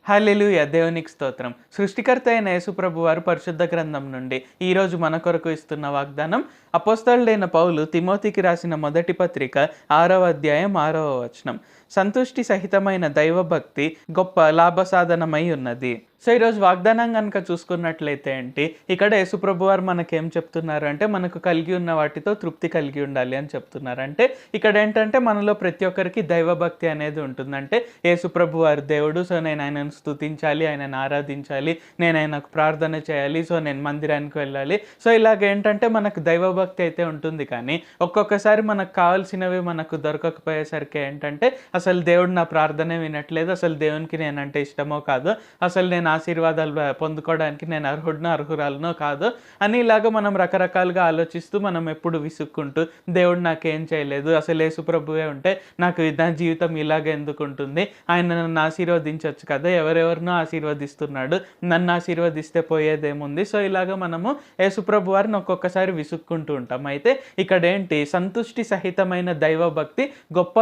హల్లెలూయా! దేవునికి స్తోత్రం. సృష్టికర్త అయిన యేసుప్రభు వారు పరిశుద్ధ గ్రంథం నుండి ఈరోజు మన కొరకు ఇస్తున్న వాగ్దానం అపోస్తలుడైన పౌలు తిమోతికి రాసిన మొదటి పత్రిక 6వ అధ్యాయం 6వ వచనం. సంతుష్టి సహితమైన దైవభక్తి గొప్ప లాభసాధనమై ఉన్నది. సో ఈరోజు వాగ్దానం గనుక చూసుకున్నట్లయితే ఏంటి, ఇక్కడ యేసుప్రభు వారు మనకేం చెప్తున్నారు అంటే, మనకు కలిగి ఉన్న వాటితో తృప్తి కలిగి ఉండాలి అని చెప్తున్నారు. అంటే ఇక్కడ ఏంటంటే మనలో ప్రతి ఒక్కరికి దైవభక్తి అనేది ఉంటుంది. అంటే యేసుప్రభు వారు దేవుడు, సో నేను ఆయనను స్తుతించాలి, ఆయనను ఆరాధించాలి, నేను ఆయనకు ప్రార్థన చేయాలి, సో నేను మందిరానికి వెళ్ళాలి. సో ఇలాగ ఏంటంటే మనకు దైవభక్తి అయితే ఉంటుంది. కానీ ఒక్కొక్కసారి మనకు కావాల్సినవి మనకు దొరకకపోయేసరికి ఏంటంటే, అసలు దేవుడు నా ప్రార్థనే వినట్లేదు, అసలు దేవునికి నేనంటే ఇష్టమో కాదు, అసలు నేను ఆశీర్వాదాలు పొందుకోవడానికి నేను అర్హుడినో అర్హురాలనో కాదు అని ఇలాగ మనం రకరకాలుగా ఆలోచిస్తూ మనం ఎప్పుడు విసుక్కుంటూ దేవుడు నాకేం చేయలేదు, అసలు యేసుప్రభువే ఉంటే నాకు నా జీవితం ఇలాగే ఎందుకు ఉంటుంది, ఆయన నన్ను ఆశీర్వదించవచ్చు కదా, ఎవరెవరినో ఆశీర్వదిస్తున్నాడు, నన్ను ఆశీర్వదిస్తే పోయేదేముంది. సో ఇలాగ మనము యేసుప్రభు వారిని ఒక్కొక్కసారి విసుక్కుంటూ ఉంటాం. అయితే ఇక్కడ ఏంటి, సంతుష్టి సహితమైన దైవభక్తి గొప్ప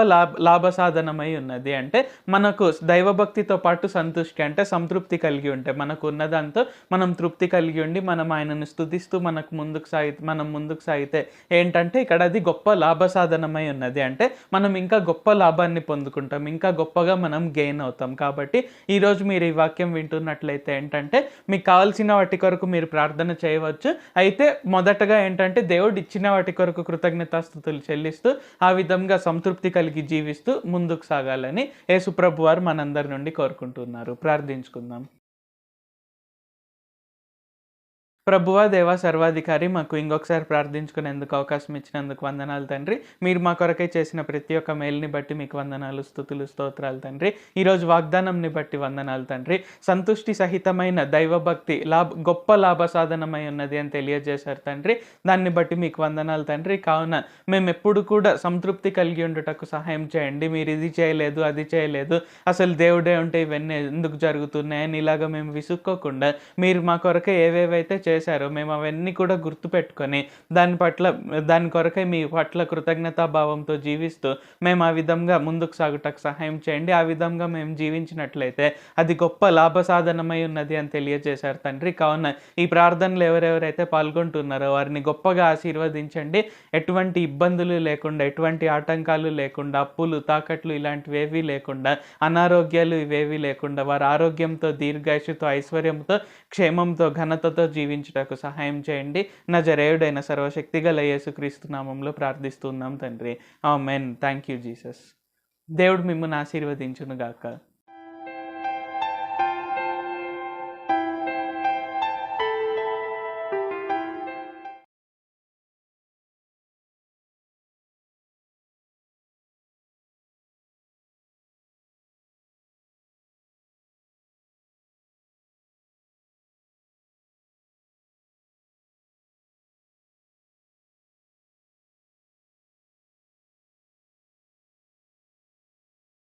లాభసాధనమై ఉన్నది. అంటే మనకు దైవభక్తితో పాటు సంతుష్టి అంటే సంతృప్తి కలిగి ఉంటే, మనకు ఉన్నదాంతో మనం తృప్తి కలిగి ఉండి మనం ఆయనను స్తుతిస్తూ మనం ముందుకు సాగితే ఏంటంటే ఇక్కడ అది గొప్ప లాభసాధనమై ఉన్నది. అంటే మనం ఇంకా గొప్ప లాభాన్ని పొందుకుంటాం, ఇంకా గొప్పగా మనం గెయిన్ అవుతాం. కాబట్టి ఈరోజు మీరు ఈ వాక్యం వింటున్నట్లయితే ఏంటంటే, మీకు కావాల్సిన వాటి కొరకు మీరు ప్రార్థన చేయవచ్చు. అయితే మొదటగా ఏంటంటే దేవుడు ఇచ్చిన వాటి కొరకు కృతజ్ఞతాస్తుతులు చెల్లిస్తూ ఆ విధంగా సంతృప్తి కలిగి జీవిస్తూ ముందుకు సాగాలని యేసుప్రభు వారు మనందరి నుండి కోరుకుంటున్నారు. ప్రార్థించుకుందాం. ప్రభువా, దేవా, సర్వాధికారి, మాకు ఇంకొకసారి ప్రార్థించుకునేందుకు అవకాశం ఇచ్చినందుకు వందనాలు తండ్రి. మీరు మా కొరకై చేసిన ప్రతి ఒక్క మేలుని బట్టి మీకు వందనాలు, స్తుతులు, స్తోత్రాలు తండ్రి. ఈరోజు వాగ్దానంని బట్టి వందనాలు తండ్రి. సంతుష్టి సహితమైన దైవభక్తి గొప్ప లాభసాధనమై ఉన్నది అని తెలియజేశారు తండ్రి. దాన్ని బట్టి మీకు వందనాలు తండ్రి. కావున మేము ఎప్పుడు కూడా సంతృప్తి కలిగి ఉండుటకు సహాయం చేయండి. మీరు ఇది చేయలేదు, అది చేయలేదు, అసలు దేవుడే ఉంటే ఇవన్నీ ఎందుకు జరుగుతున్నాయని ఇలాగ మేము విసుక్కోకుండా మీరు మా కొరకై ఏవేవైతే చేశారో మేము అవన్నీ కూడా గుర్తుపెట్టుకొని దాని కొరకై మీ పట్ల కృతజ్ఞతాభావంతో జీవిస్తూ మేము ఆ విధంగా ముందుకు సాగుటకు సహాయం చేయండి. ఆ విధంగా మేము జీవించినట్లయితే అది గొప్ప లాభసాధనమై ఉన్నది అని తెలియజేశారు తండ్రి. కావున ఈ ప్రార్థనలు ఎవరెవరైతే పాల్గొంటున్నారో వారిని గొప్పగా ఆశీర్వదించండి. ఎటువంటి ఇబ్బందులు లేకుండా, ఎటువంటి ఆటంకాలు లేకుండా, అప్పులు తాకట్లు ఇలాంటివి ఏవీ లేకుండా, అనారోగ్యాలు ఇవేవీ లేకుండా వారి ఆరోగ్యంతో, దీర్ఘాయుషుతో, ఐశ్వర్యంతో, క్షేమంతో, ఘనతతో జీవించుటకు సహాయం చేయండి. నజరేయుడైన సర్వశక్తిగల యేసుక్రీస్తు నామంలో ప్రార్థిస్తున్నాం తండ్రి. ఆమేన్. Thank you Jesus. దేవుడు మిమ్మల్ని ఆశీర్వదించును గాక.